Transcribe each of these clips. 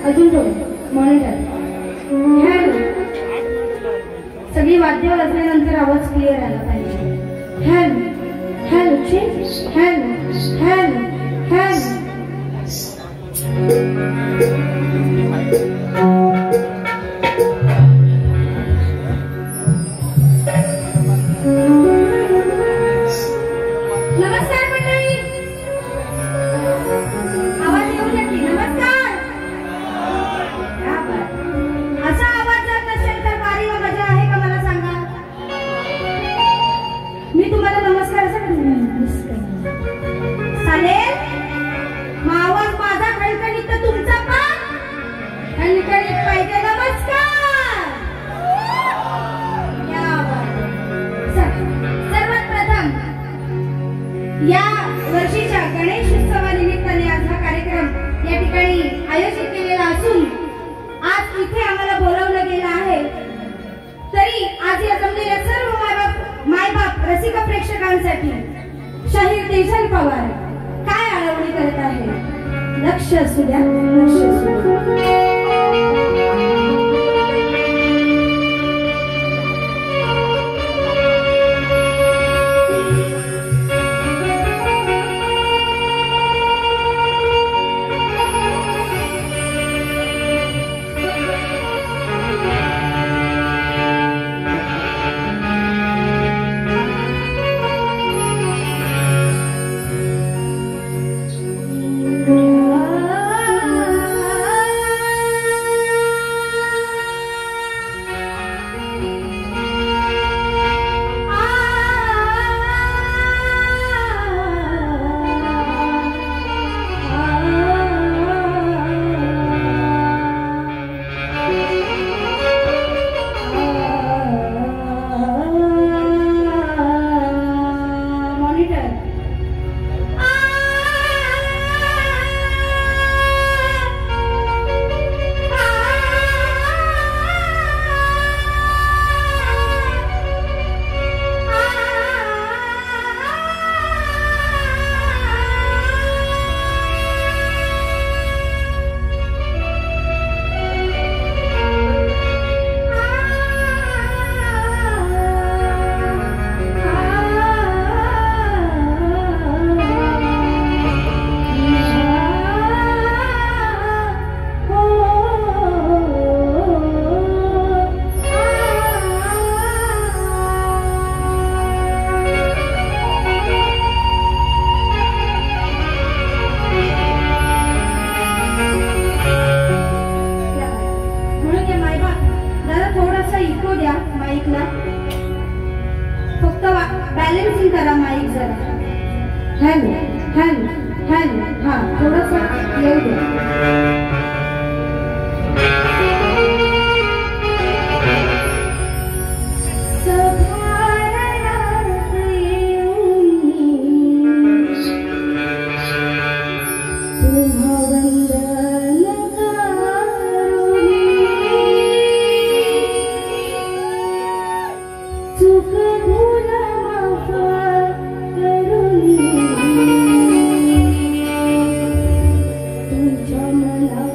अजून थोडं monitor. Hello. सगळी वाद्य वाजल्यानंतर आवाज क्लिअर आला पाहिजे. Hello hello check. Hello hello hello. नमस्कार मंडळी. आवाज येऊ शकते. नमस्कार. असा आवाज जर नसेल तर वारी व मजा आहे का मला सांगा. मी तुम्हाला नमस्कार असं चालेल. मग आवाज माझा खणखणीत तर तुमचा पण खणखणीत पाहिजे. नमस्कार. सर्वात प्रथम या वर्षीच्या गणेश उत्सवानिमित्ताने आज हा कार्यक्रम या ठिकाणी आयोजित केलेला असून आज इथे आम्हाला बोलावलं गेलं आहे. तरी आज या जमलेल्या सर्व मायबाप रसिक प्रेक्षकांसाठी शाहीर तेजल पवार काय आळवणी करत आहे. लक्ष असू द्या. लक्ष असू द्या. फक्त बॅलन्सिंग करा माईक जरा. Hello hello hello. हा थोडंसं येऊ द्या. Jamala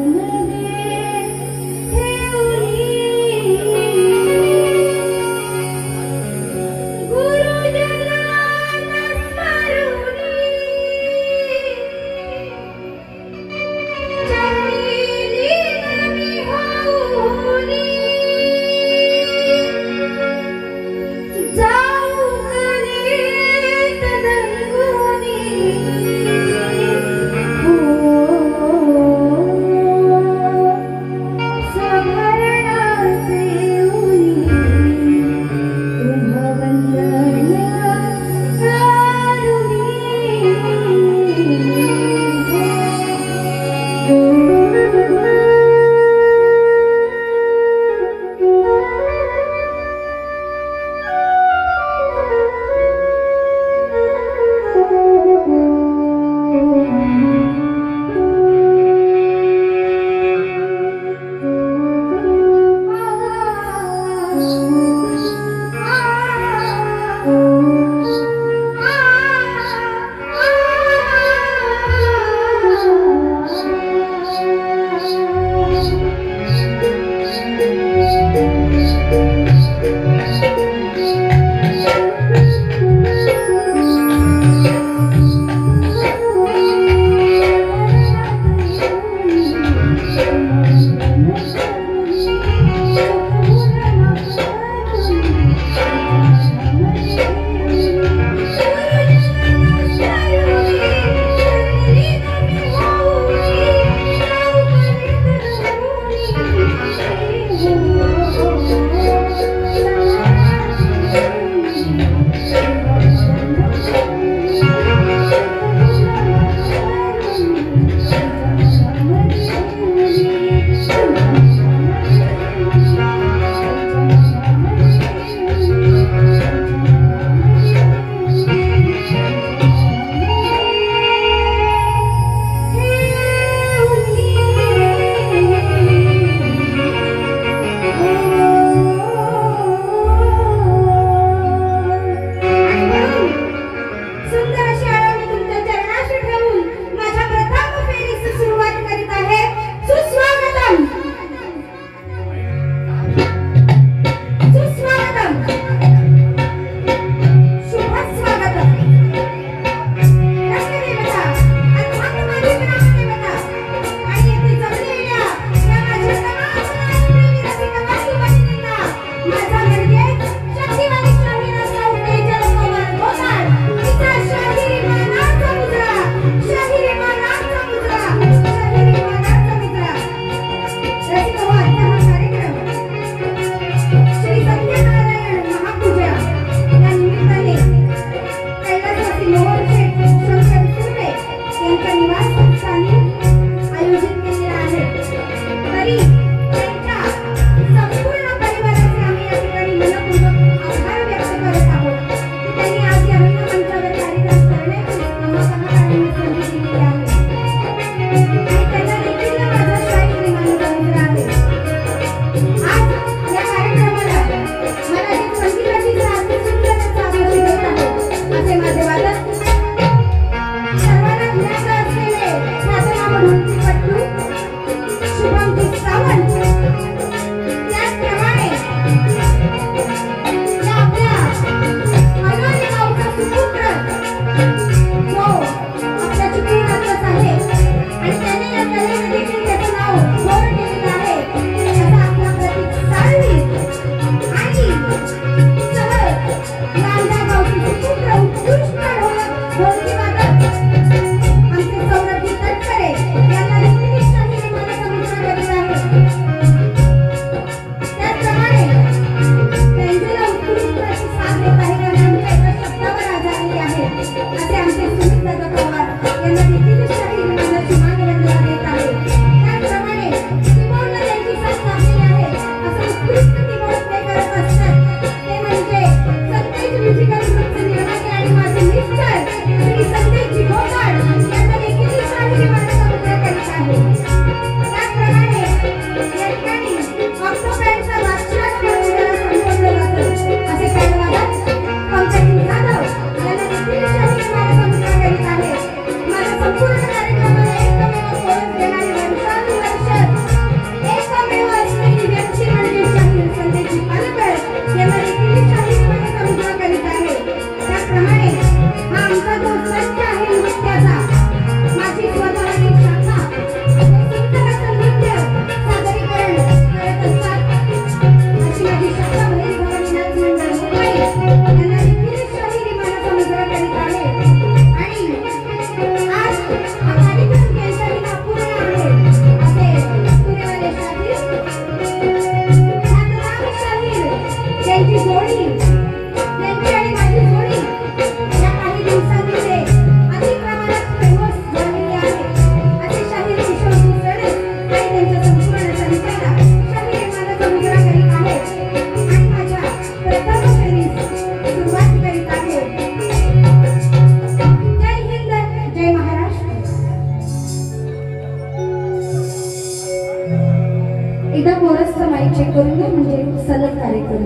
एकदा कोरसचा माईक चेक करून घ्या म्हणजे सलग कार्यक्रम.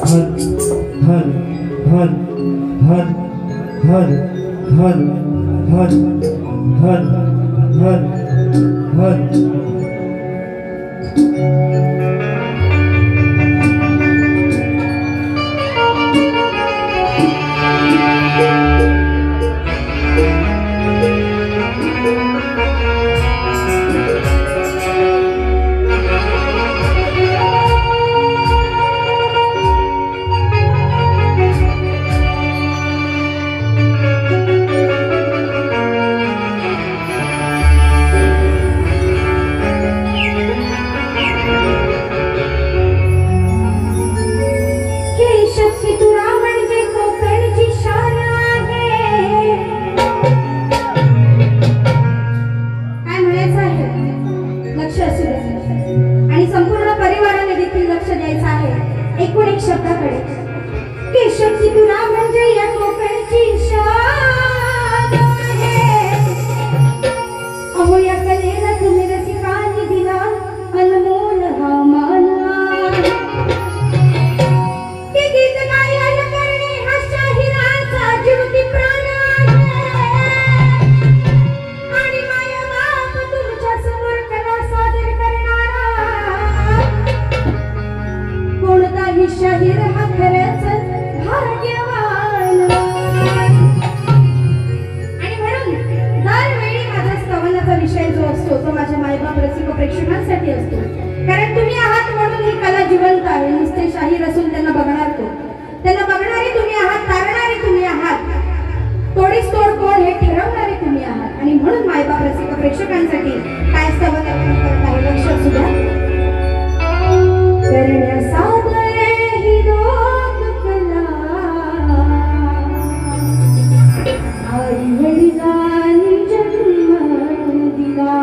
हर हर हर हर हर हर हर हर हर हर प्रेक्षकांसाठी असतो. कारण तुम्ही आहात म्हणून ही कला जिवंत आहे. नुसते शाहीर असून त्यांना बघणार कोण? त्यांना बघणारे तुम्ही आहात, तारणारे तुम्ही आहात, तोडीस तोड कोण हे ठरवणारे तुम्ही आहात. आणि म्हणून मायबाप रसिक प्रेक्षकांसाठी काय स्तवन करत आहे लक्ष असू द्या. ही लोककला आई वडिलांनी जन्म दिला.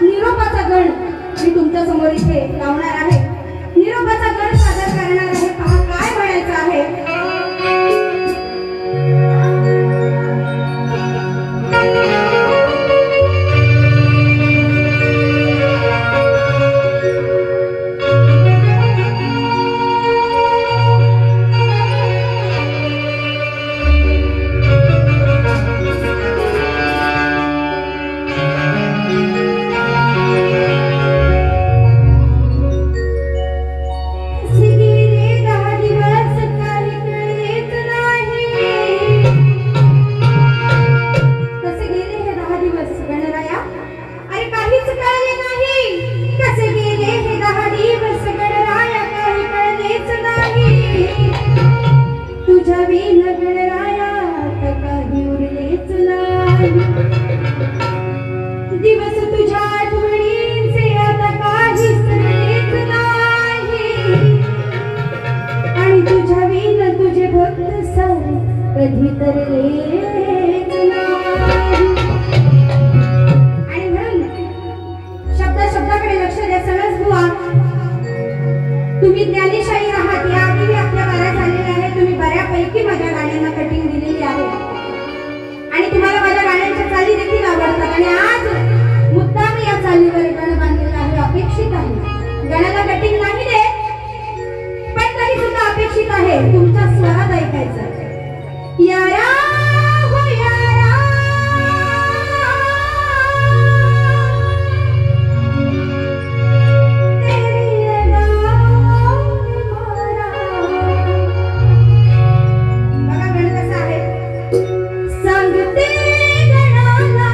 निरोपाचा गण मी तुमच्या समोर इथे लावणार आहे. निरोपाचा गण सादर करणार आहे. पहा काय म्हणायचं आहे. दिवस तुझ्या आठवणींचे आता काही सरलेच नाही आणि तुझ्या विण तुझे भक्त सौ कधी तरलेच नाही. आणि म्हणून शब्दाकडे लक्ष द्या. सगळंच बुवा तुम्ही ज्ञानीशाही आहात. याआधी आपल्या बारा झालेल्या आहे. तुम्ही बऱ्यापैकी माझ्या गाण्यांना कटिंग दिलेली आहे आणि तुम्हाला माझ्या गाण्यांच्या चाली देखील आवडतात. आणि आज मुद्दाम या चालीवर गाणं बांधलेलं आहे. अपेक्षित आहे. गाण्याला कटिंग नाही देत पण तरी सुद्धा अपेक्षित आहे तुमच्या स्वरात ऐकायचं. यारा हो यारा तेरी अदा मारा. बघा गाणं कसं आहे. सांगते गणाला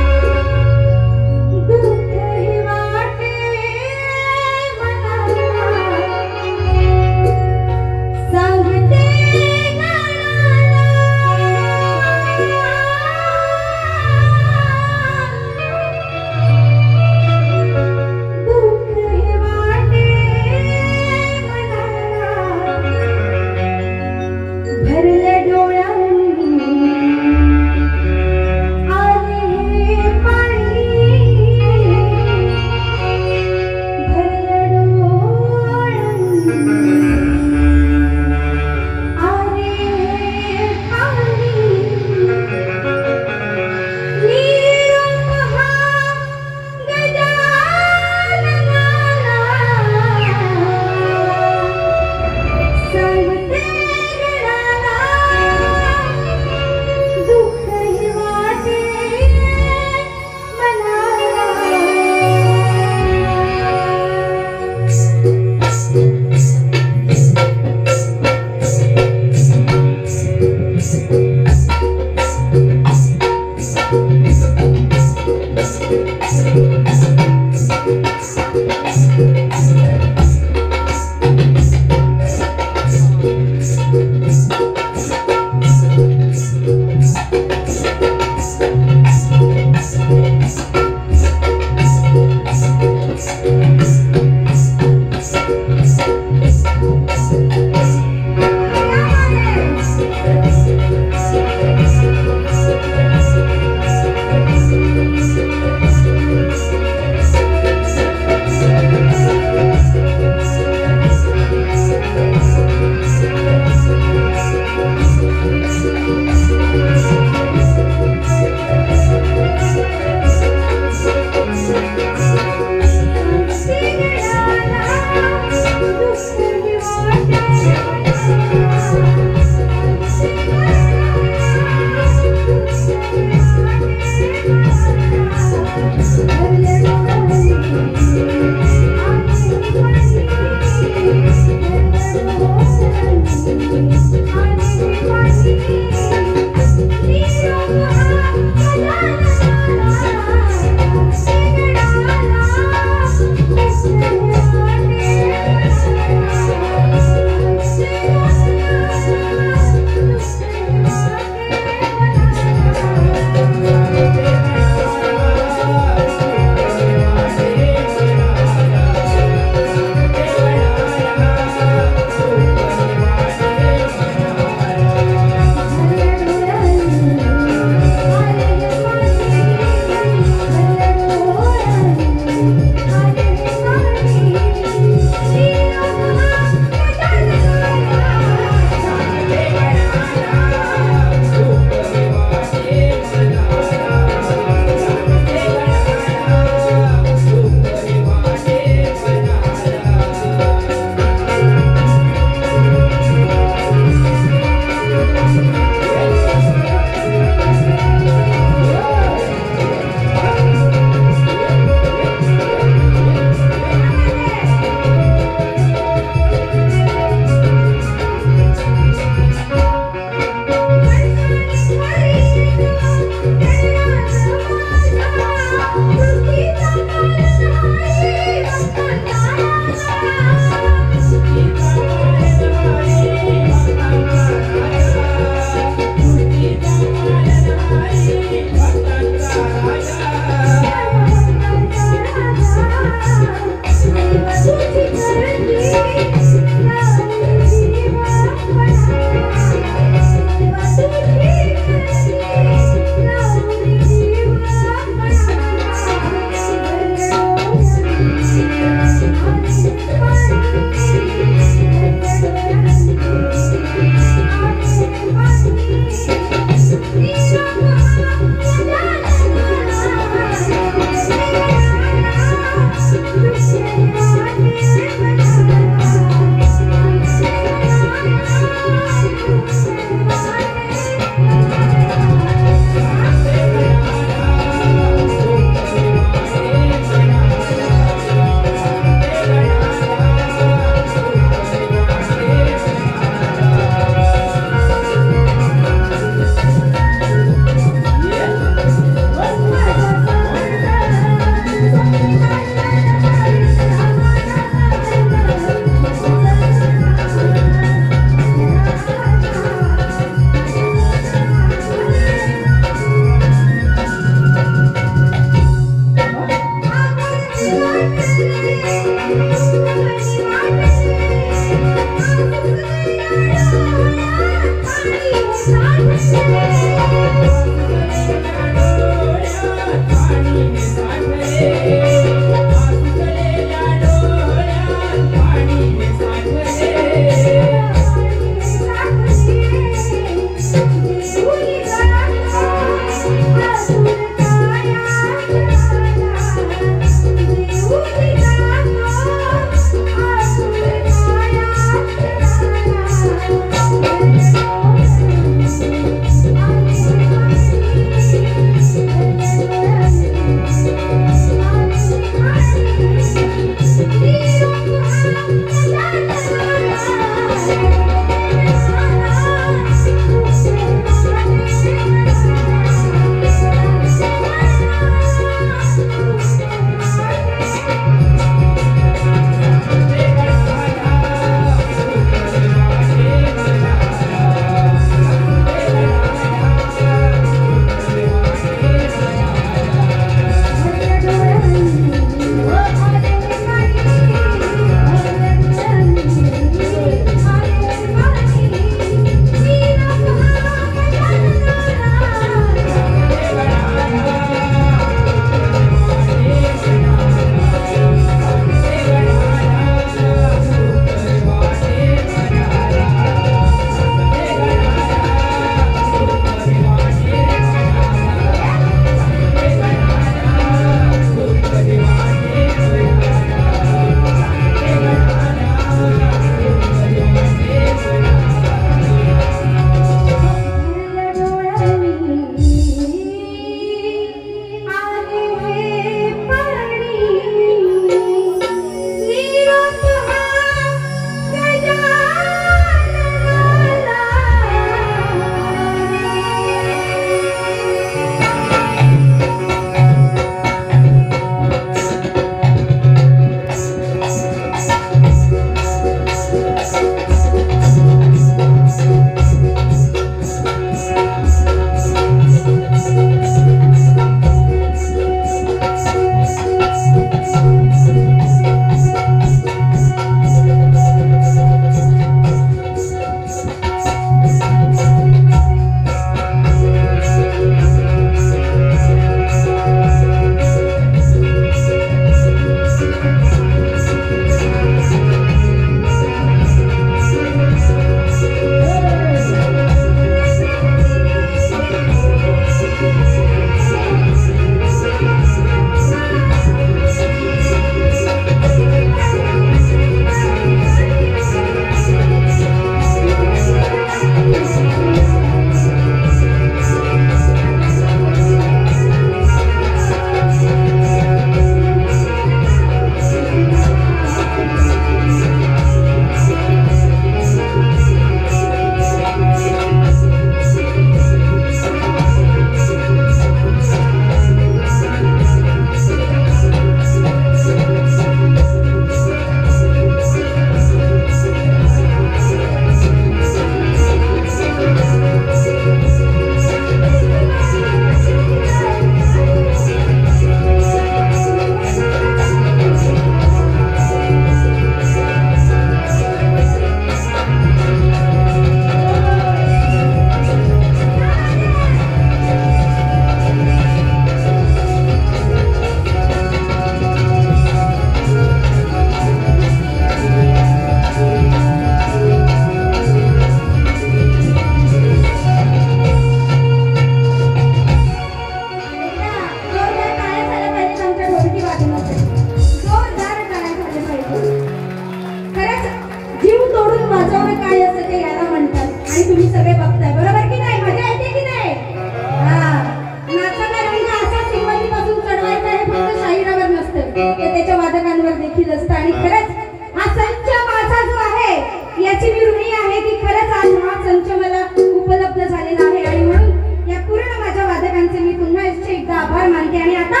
याची मी ऋणी आहे की खरंच आज हा संच मला उपलब्ध झालेला आहे आणि म्हणून या पूर्ण माझ्या वादकांचे मी पुन्हा एकदा आभार मानते. आणि आता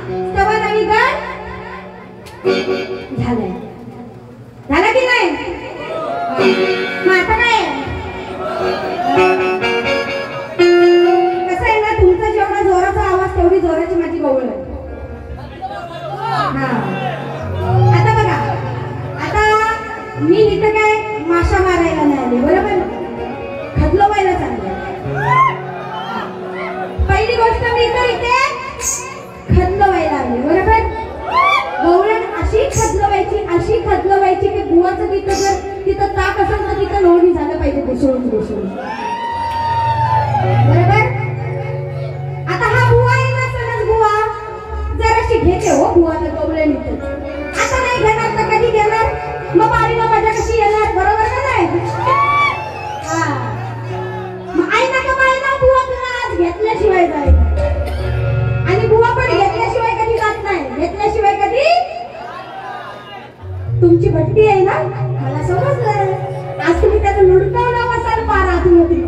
स्तवन आणि गण झालंय, झालं की नाही? मग आता काय कसं आहे ना, तुमचा जेवढा जोराचा आवाज तेवढी जोराची माझी गवळ आहे. आता बघा, आता मी इथं काय माशा मारायला नाही आले, बरोबर? खदलोबायला चालले. पहिली गोष्ट मी इथे खदलोबायला आले, बरोबर? गवळण अशी खदलोबायची की बुवाचं तिथं ताक असेल तर तिथं लोणी झालं पाहिजे घुसळून. बरोबर? आता हा बुवा आहे ना, सणस बुवा जराशी घेते हो बुवाला गवळण इथं. आता नाही घेणार तर कधी घेणार? मग पारीला मजा कशी येणार, बरोबर का नाही? मग आई नका बाईला बुवा तुला आज घेतल्याशिवाय जाईल. आणि बुवा पण घेतल्याशिवाय कधी जात नाही. घेतल्याशिवाय कधी? तुमची भट्टी आहे ना, मला समजलं. आज तुम्ही त्याचं लुडकावला बसाल पार आतमध्ये.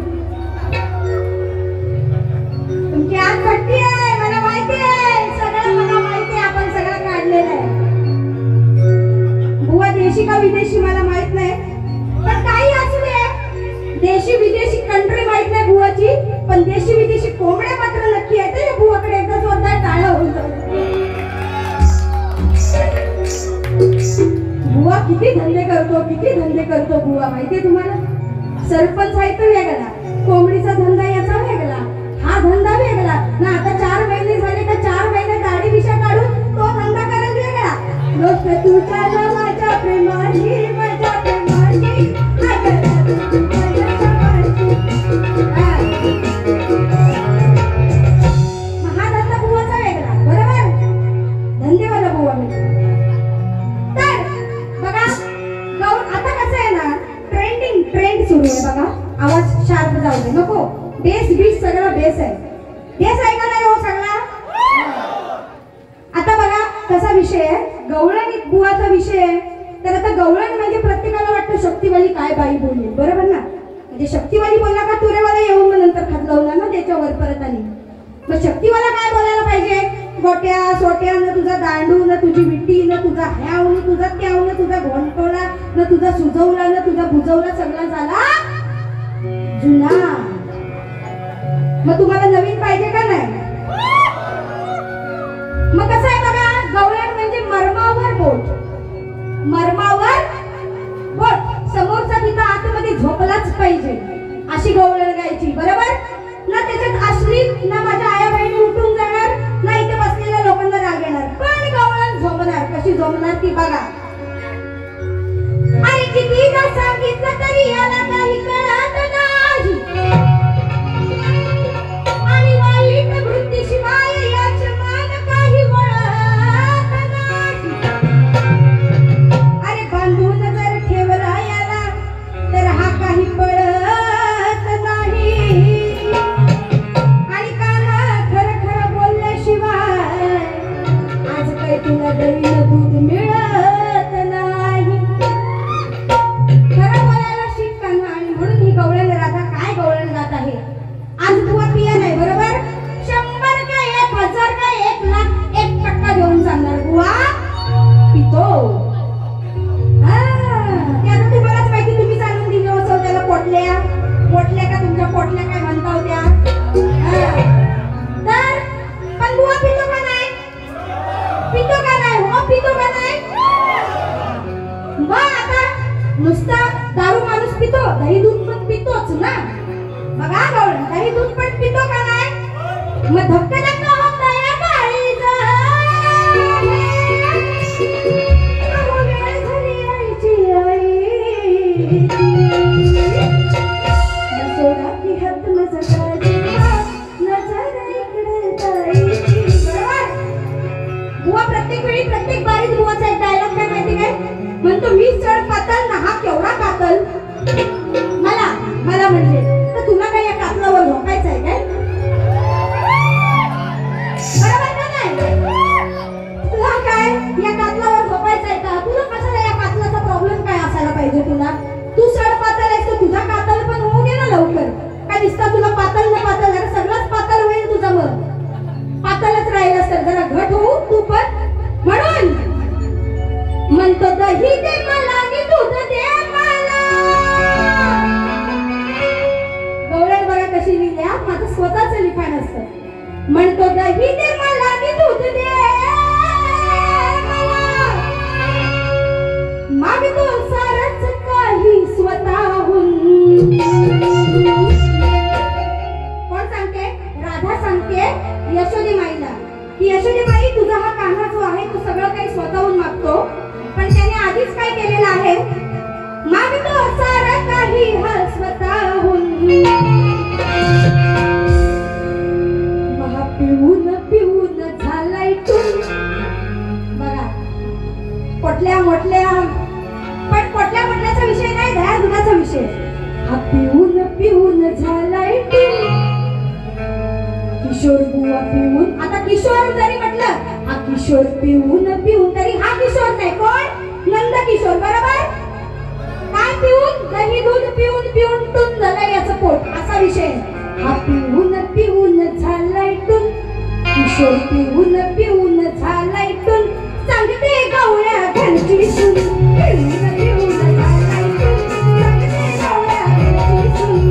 तुमची आज भट्टी आहे, मला माहिती आहे. सगळं मला माहिती आहे, आपण सगळं काढलेलं आहे. बुवा देशी का विदेशी मला माहित नाही, पण काही असू दे. देशी विदेशी कंट्री माहित नाही बुवाची, पण देशी विदेशी कोंबड्या मात्र नक्की आहेत. या बुवाकडे एकदा जोरदार टाळ्या होऊन जाऊ. बुवा किती धंदे करतो बुवा माहितीये तुम्हाला? सरपंच आहे तो वेगळा, कोंबडीचा धंदा याचा वेगळा, हा धंदा वेगळा ना. आता 4 महिने झाले का 4 महिने दाढी विषा काढून तो धंदा करत वेगळा. लोक तुझ्या माझ्या प्रेमाची हा धंदा बुवाचा वेगळा, बरोबर? धंदेवाला बुवा मी. तर बघा, आता कसं आहे ना, ट्रेंड सुरू आहे बघा. आवाज शार्प जाऊ दे नको. बेस सगळं बेस आहे. बेस आहे का नाही हो सगळा? आता बघा कसा विषय आहे, गवळण बुवाचा विषय आहे. तर आता गवळण म्हणजे प्रत्येकाला वाटतं शक्तिवाली काय बाई बोलली, बरोबर ना? म्हणजे शक्तिवाली बोलला का तुरेवाला येऊन मग नंतर खदलवला ना त्याच्यावर परत आली. मग शक्तिवाला काय बोलायला पाहिजे? गोट्या सोट्या न तुझा दांडू न तुझी विट्टी न तुझा ह्याव न तुझा त्याव न तुझा घोंटोला न तुझा सुजवला न तुझा बुजवला, सगळा झाला जुना. मग तुम्हाला नवीन पाहिजे का नाही? मग कसं आहे बघा, गवळण म्हणजे मर्मावर बोट. समोरचा तिथं आतमध्ये झोपलाच पाहिजे अशी गवळण गायची, बरोबर ना? त्याच्यात असली ना माझ्या आया बहिणी उठून जाणार ना, इथे बसलेल्या लोकांना राग येणार, पण गवळण झोपणार. कशी झोपणार ती बघा. आणि कितीदा सांगितलं तरी याला काही कळत नाही. आणि वाईट वृत्तीशिवाय याचे मान काही वळत नाही. अरे बांधून जर ठेवला याला तर हा काही पळत नाही. आणि काना खरं बोलल्याशिवाय आज काही तुला दही दूध मिळत नाही. खरं बोलायला शिक काना. आणि म्हणून ही गवळण राधा काय गवळण गात आहे. आज बुवा पिया नाही, बरोबर? 100 का 1000 का 1 लाख 1% घेऊन सांगणार बुवा पितो. ते आता तुम्हालाच माहिती, तुम्ही जाणून दिले असो त्याला. पोटल्या का तुमच्या पोटल्या काय म्हणता होत्या? तर पण बुवा पितो का नाही? हो पितो का नाही? मग आता नुसता दारू माणूस पितो, दही दूध पण पितोच ना. बघा गवळण दही दूध पण पितो का नाही? मग धक्का होता या काळीज सोडा की हात नजर बुवा प्रत्येक वेळी प्रत्येक बारीत बुवाचा एक डायलॉग काय माहिती काय म्हणतो? मी चढ पातळ ना हा केवढा कातल. मला म्हणजे तर तुला काय या कातलावर झोपायचं आहे काय? बरोबर का नाही? तुला काय या कातलावर झोपायचं आहे का? तुला कशाला या कातलाचा प्रॉब्लेम काय असायला पाहिजे तुला? तू दही दे मला आणि दूध दे मला. गवळण बघा कशी लिहिली, माझं स्वतःच लिखाण असतं. म्हणतो दही दे मला आणि दूध दे मला, मागतो सारच काही स्वतःहून. कोण सांगते? राधा सांगते यशोदी माईला की यशोदी माई, तुझा हा कान्हा जो आहे तो सगळं काही स्वतःहून मागतो, पण त्याने आधीच काय केलेलं आहे? मागतो सारं काही हा स्वतःहून. पिऊन पिऊन झालाय तू. बघा पोटल्या मोठल्या, पण पोटल्या मोठल्याचा विषय नाही, दह्या दुधाचा विषय. हा पिऊन पिऊन झालाय तू. किशोर बुवा पिऊन, आता किशोर जरी म्हटलं, हा किशोर पिऊन पिऊन, तरी हा किशोर नाही, कोण? नंद किशोर. बरोबर? काय पिऊन? दही दूध पिऊन पिऊन टून झालं याचं पोट, असा विषय. हा पिऊन पिऊन झालाय टून, किशोर पिऊन पिऊन झालाय टून, सांगते गवळ्या घरची सून. पिऊन पिऊन झालाय टून, सांगते गवळ्या घरची सून.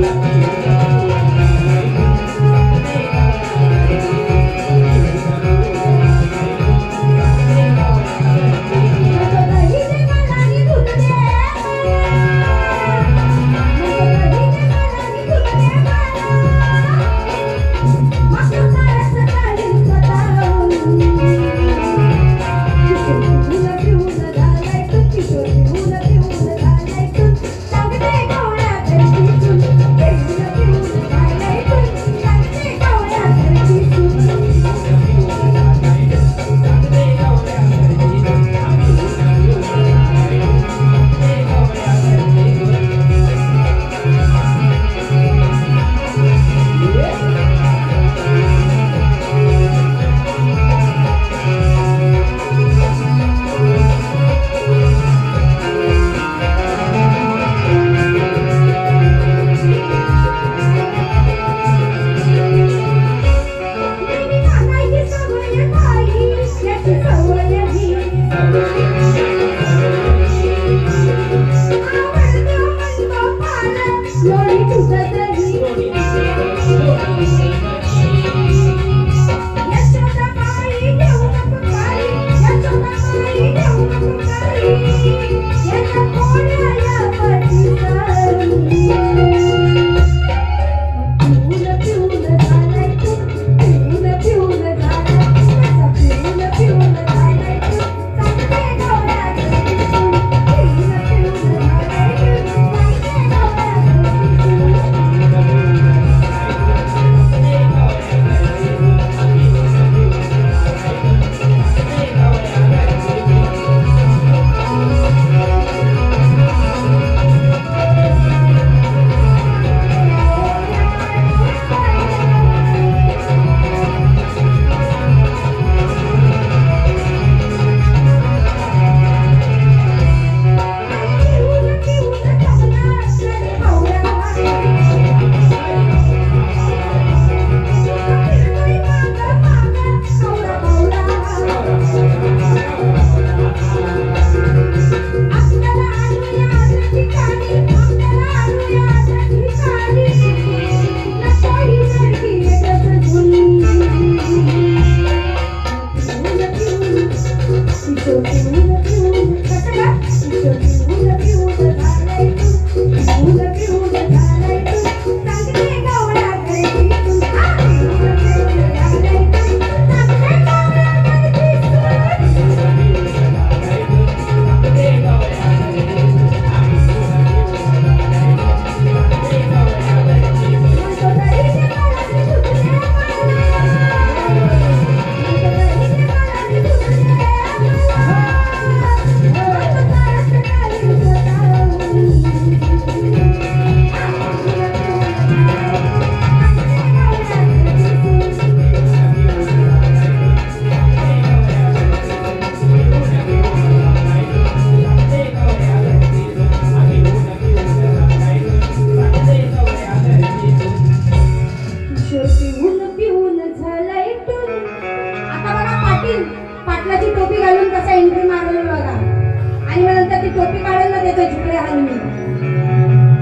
आणि मग नंतर ती टोपी काढून न देतो झुकले हलून.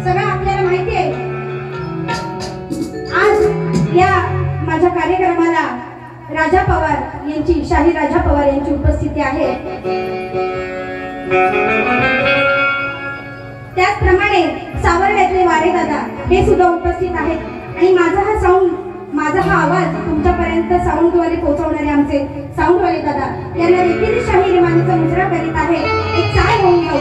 सगळं आपल्याला माहिती आहे. आज या माझ्या कार्यक्रमाला राजा पवार यांची, शाही राजा पवार यांची उपस्थिती आहे. त्याचप्रमाणे सावर्ड्यातले वारे दादा हे सुद्धा उपस्थित आहेत. आणि माझा हा आवाज तुमच्यापर्यंत साऊंडद्वारे पोहोचवणारे आमचे साऊंडवाले दादा यांना देखील शाही रिमानीचा मुजरा करीत आहे. एक चाल होऊन जाऊ.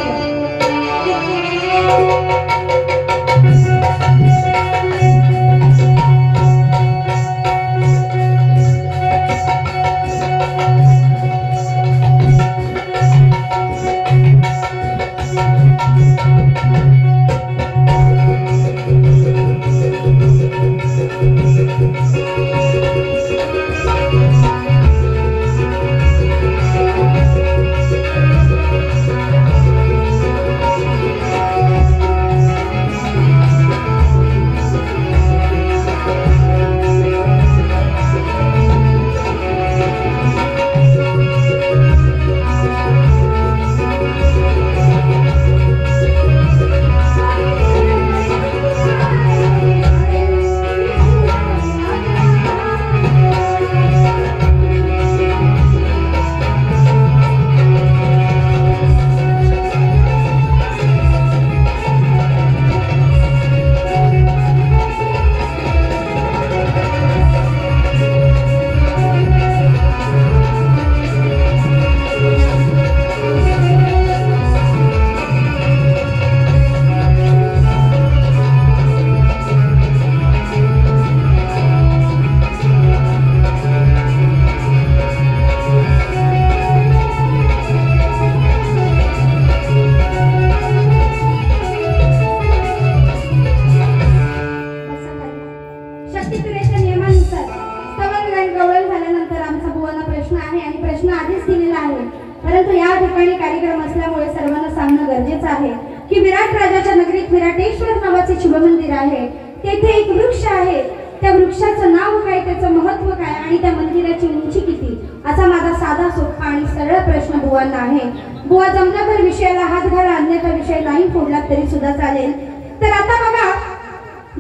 परंतु या ठिकाणी कार्यक्रम असल्यामुळे सर्वांना सांगणं गरजेचं आहे की विराट राजाच्या नगरीत विराटेश्वर नावाचे शिवमंदिर आहे. तेथे एक वृक्ष आहे. त्या वृक्षाचं नाव काय, त्याचं महत्त्व काय आणि त्या मंदिराची उंची किती, असा माझा साधा सोपा आणि सरळ प्रश्न बुवांना आहे. बुवा जमला तर विषयाला हात घाला, अन्यथा विषय नाही फोडला तरी सुद्धा चालेल. तर आता बघा,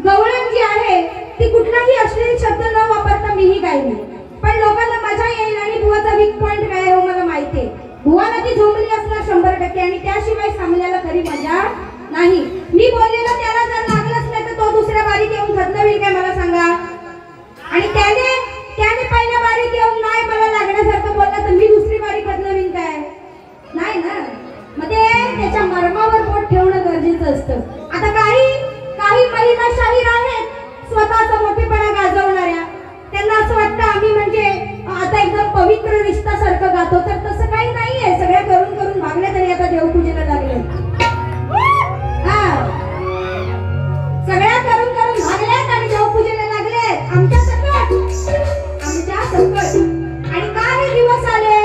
गवळण जी आहे ती कुठलाही अश्लील शब्द न वापरता मीही गायली, पण लोकांना मजा येईल आणि बुवाचा वीक पॉइंट काय हो मला माहिती आहे. बुवाला ती झोंबली असणार 100% आणि त्याशिवाय सामन्याला खरी मजा नाही. मी बोललेला त्याला जर लागलंच नाही तर तो दुसऱ्या बारीक येऊन खतलवील काय मला सांगा. आणि त्याने पहिल्या बारीक येऊन नाही मला लागण्यासारखं बोलला तर मी दुसरी बारी खतलवील काय, नाही ना. मग ते त्याच्या मर्मावर बोट ठेवणं गरजेचं असतं. आता काही महिला शाहीर आहेत स्वतःचा मोठेपणा गाजवणाऱ्या, त्यांना असं वाटतं आम्ही म्हणजे आता एकदम पवित्र रिश्तासारखं गातो, तर तसं काही नाहीये. सगळ्या करून भागल्या तरी आता देवपूजेला लागले. सगळ्या करून भागल्यात आणि देवपूजेला लागलेत आमच्या सकट. आणि का हे दिवस आले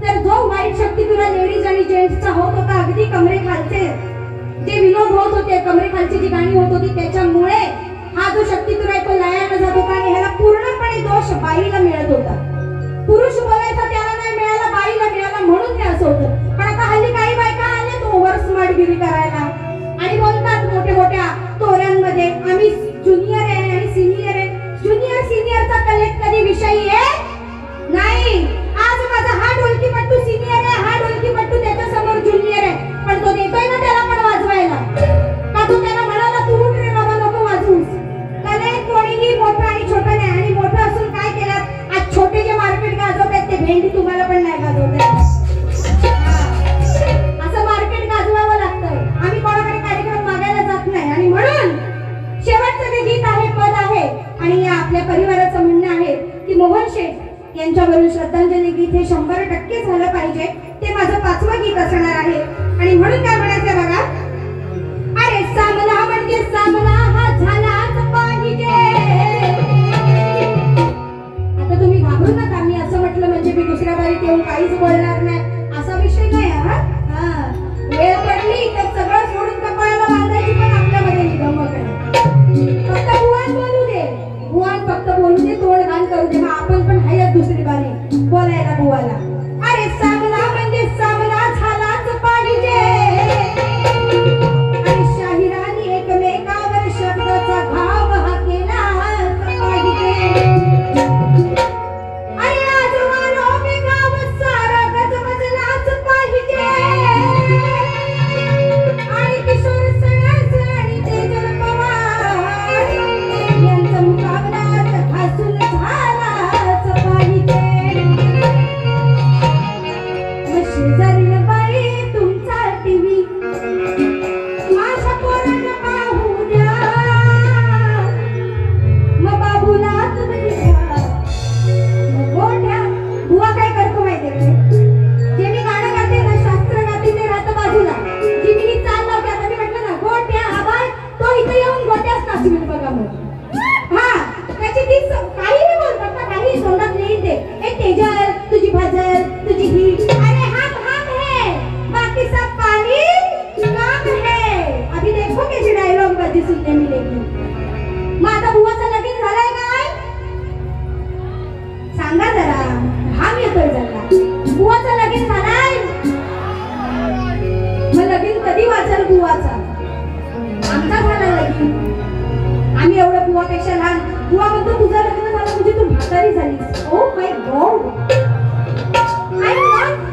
तर जो वाईट शक्ती तुला लेडीज आणि जेंट्सचा होत होता, अगदी कमरेखालचे जे विनोद होत होते, कमरेखालची जी गाणी होत होती, त्याच्यामुळे हा जो शक्ती तुला तो लयाला जात होता आणि ह्याला पूर्णपणे दोष बाईला मिळत होता. पुरुष बोलायचा त्याला नाही मिळाला, बाईला मिळाला, म्हणून हे असं होतं. पण आता हल्ली काही बायका आल्या तो ओव्हर स्मार्टगिरी करायला आणि बोलतात मोठ्या तोऱ्यांमध्ये आम्ही ज्युनियर आहे आणि सिनियर आहे. ज्युनियर सिनियरचा कलेक्ट कधी विषय आहे नाही. आज माझा हा ढोलकीपट्टू सिनियर आहे, हा ढोलकीपट्टू त्याच्या समोर ज्युनियर आहे, पण तो देतोय ना त्याला पण वाजवायला. का तो त्याला म्हणाला तू उठ रे बाबा नको वाजवूस. कलेक्ट कोणीही मोठं आणि छोटं नाही. आणि मोठं असून काय केलं, आज छोटे जे मार्केट गाजवतात ते भेंडी तुम्हाला पण नाही गाजवतात. असं मार्केट गाजवावं लागतं. आम्ही कोणाकडे कार्यक्रम मागायला जात नाही. आणि म्हणून शेवटचं जे गीत आहे, पद आहे, आणि या आपल्या परिवाराचं म्हणणं आहे की मोहन शेठ यांच्यावरील श्रद्धांजली गीत हे 100% झालं पाहिजे. ते माझं 5वं गीत असणार आहे. आणि म्हणून काय म्हणायचं बघा, अरे सामना म्हणजे सामना हा झालाच पाहिजे. आता तुम्ही घाबरू नका, मी असं म्हटलं म्हणजे मी दुसऱ्या बारीत येऊन काहीच बोलणार नाही असा विषय नाही. हा वेळ पडली तर सगळं सोडून कपाळाला बांधायची पण आपल्यामध्ये गंमत आहे. फक्त बुवान बोलू दे, बुवान फक्त बोलू दे, तोड घाल करू दे, मग आपण पण हायच दुसरी बारी बोलायला बुवाला. अरे सामना म्हणजे सामना झालाच पाहिजे. तेजल, तुझी भजल, तुझी ही, अरे हम है, बाकी सब पानी काम है. अभी देखो कैसी डायलॉग बाजी सुनने मिलेगी. मग आता बुवाचं लगीन झालंय काय? सांगा जरा, घाम येतोय जरा. बुवाचं लगीन झालंय? मग लगीन कधी वाचल बुवाचा? आमचा झाला लगीन. आम्ही एवढं बुवापेक्षा लहान. बुवा म्हणतो तुझं लग्न झालं म्हणजे तू म्हातारी झालीस. Oh my God,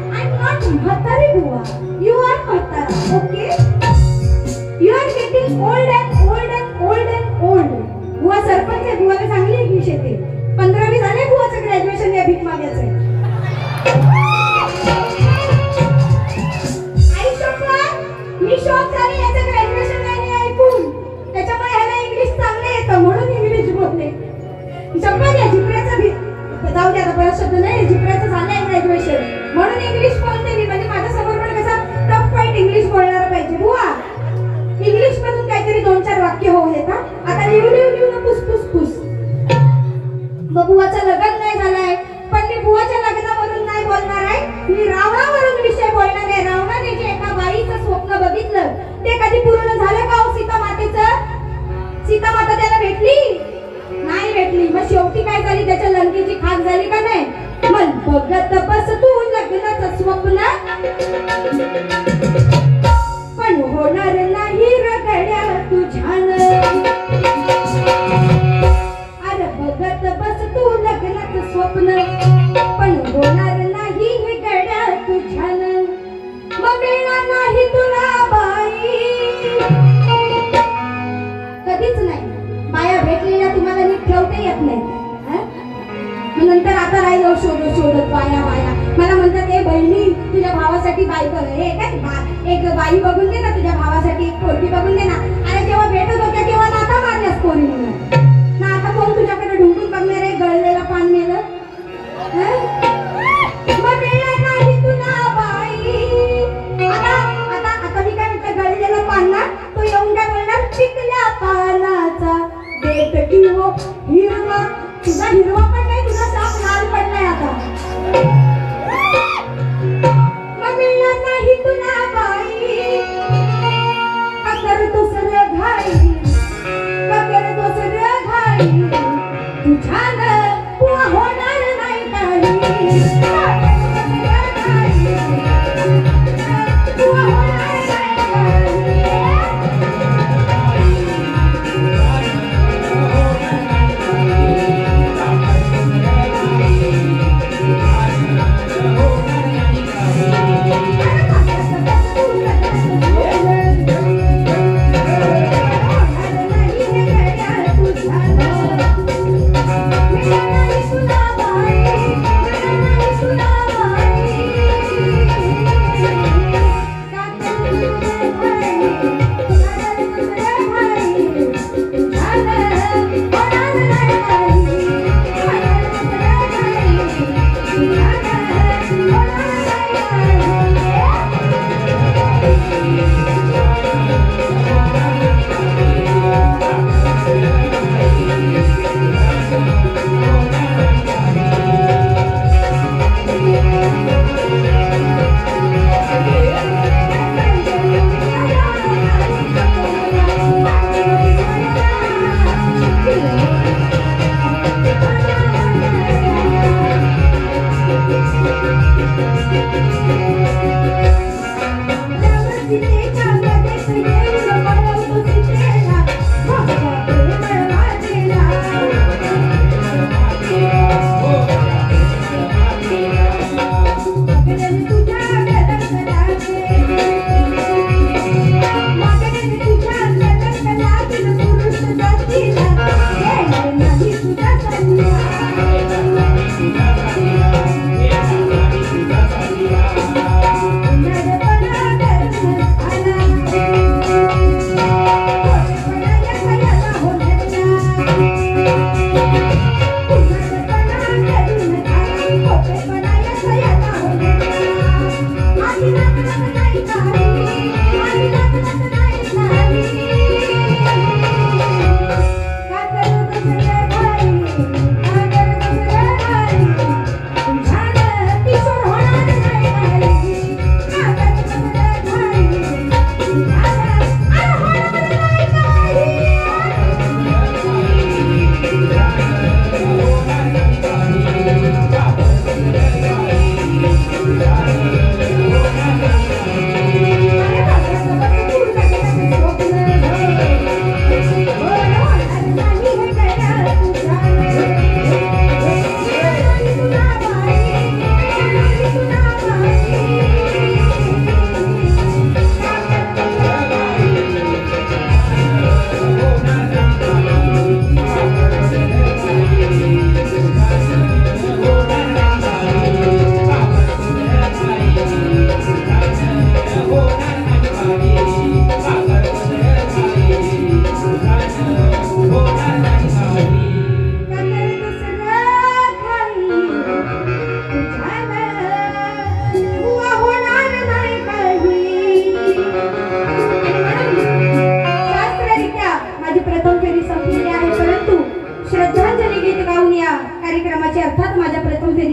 I'm not म्हातारी बुवा. You are म्हातारा. Okay, you are getting old and old and old and old. बुवा सरपंच आहे. बुवाला चांगली इंग्लिश येते. 15वी झाले बुवाचं ग्रॅज्युएशन या भीक मागायचं. आई शपथ, मी शॉक झाले याचं ग्रॅज्युएशन नाही ऐकून. त्याच्यामुळे ह्याला इंग्लिश चांगलं येतं म्हणून इंग्लिश बोलते. शपथ या जिप्रेचं भी जाऊ द्या, परत शब्द नाही. जिप्रेचं झालंय ग्रॅज्युएशन म्हणून इंग्लिश बोलते मी. म्हणजे माझ्या समोर पण कसं टफ फाईट इंग्लिश बोलणार पाहिजे. बुवा इंग्लिश मधून काहीतरी 2-4 वाक्य होऊ देता. आता लिहू ना पुस पुस पुस. बुवाचं लग्न नाही झालंय पण मी बुवाच्या लग्नावरून नाही बोलणार आहे. मी रावणावरून विषय बोलणार आहे. रावणाने जे एका बाईचं स्वप्न बघितलं ते कधी पूर्ण झालं का हो? सीता मातेचं. सीता माता त्याला भेटली नाही भेटली. मग शेवटी काय झाली? त्याच्या लंकेची खाक झाली का नाही? मन बघत बस तू लग्नाचं स्वप्न पण होणार नाही रगड्या तुझ्यान. अरे बघत बस तू लग्नाचं स्वप्न पण होणार नाही रगड्या तुझ्यान. मग मिळणार नाही तुला बाई. कधीच नाही. बाया भेटलेल्या तुम्हाला नीट ठेवता येत नाही. मग नंतर आता राहिलो शोधत बाया. मला म्हणतात ए बहिणी तुझ्या भावासाठी बाई बघ. हे काय एक बाई बघून दे ना, तुझ्या भावासाठी एक पोरगी बघून दे ना. अरे जेव्हा भेटत होत्या तेव्हा नाता मारल्यास पोरीने ना. आता कोण तुझ्याकडे ढुंकून बघणार आहे? गळलेला पान मेलं. मग मिळणार नाही तुला बाई. आता मी काय म्हणते, गळलेला पान ना तो येऊन काय बोलणार? पिकल्या पानाचा देठ किंवा हिरवा. तुझा हिरवा पण नाही, तुझा साप लाल पडलाय आता. मग मिळणार नाही तुला बाई. अगर दुसरं घाई, अगर दुसरं घाई तुझ्यानं होणार नाही काही.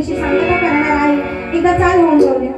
त्यांच्याशी सांगता करणार आहे. एकदा चाल होऊन जाऊया.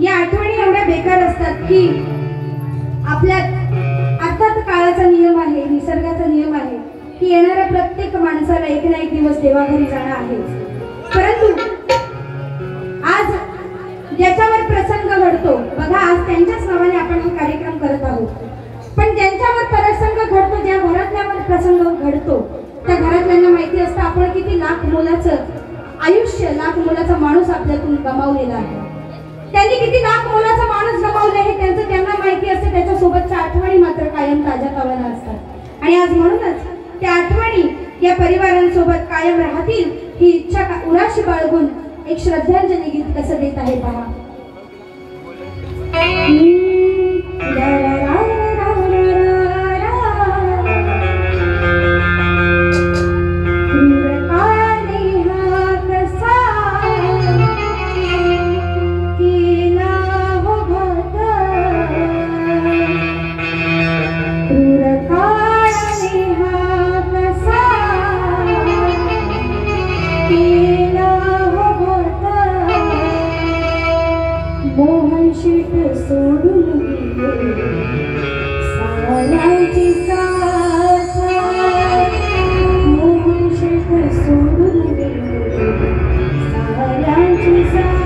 या आठवणी एवढ्या बेकार असतात की आपल्या अर्थात काळाचा नियम आहे, निसर्गाचा नियम आहे की येणाऱ्या प्रत्येक माणसाला एक ना एक दिवस देवाघरी जाणं आहे. परंतु आज ज्याच्यावर प्रसंग घडतो बघा, आज त्यांच्याच नावाने आपण हा कार्यक्रम करत आहोत, पण ज्यांच्यावर प्रसंग घडतो, ज्या घरातल्यावर प्रसंग घडतो त्या घरातल्यांना माहिती असतं आपण किती लाख मोलाचं आयुष्य, लाख मोलाचा माणूस आपल्यातून गमावलेला आहे. त्यांनी किती लाख मोलाचा माणूस गमावले हे त्यांना माहिती असते. त्याच्यासोबतच्या आठवणी मात्र कायम ताज्या तवाना असतात आणि आज म्हणूनच त्या आठवणी या परिवारांसोबत कायम राहतील ही इच्छा उराशी बाळगून एक श्रद्धांजली गीत कसं देत आहे पहा. मोहन शीट सोडून साऱ्यांची साथ, मोहन शीट सोडून साऱ्यांची साथ.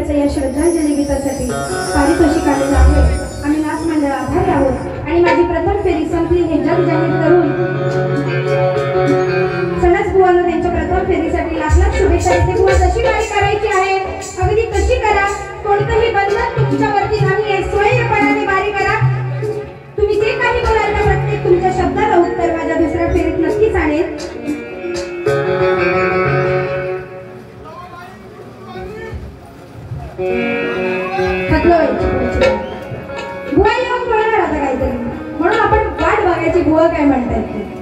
मंडळाच्या या श्रद्धांजली गीतासाठी पारितोषिक आलेलं आहे. आम्ही नाच मंडळ आभारी आहोत आणि माझी प्रथम फेरी संपली हे जग जाहीर करून सणस बुवांना त्यांच्या प्रथम फेरीसाठी लाख लाख शुभेच्छा देते. बुवा जशी वारी करायची आहे अगदी तशी करा. कोणतंही बंधन तुमच्यावरती नाही आहे. स्वैरपणाने वारी करा. तुम्ही जे काही बोलाल त्या प्रत्येक तुमच्या शब्दाला उत्तर माझ्या दुसऱ्या फेरीत नक्कीच आणेल. बुवा येऊन बोलणार आता काहीतरी म्हणून आपण वाट बघायची. बुवा काय म्हणतायत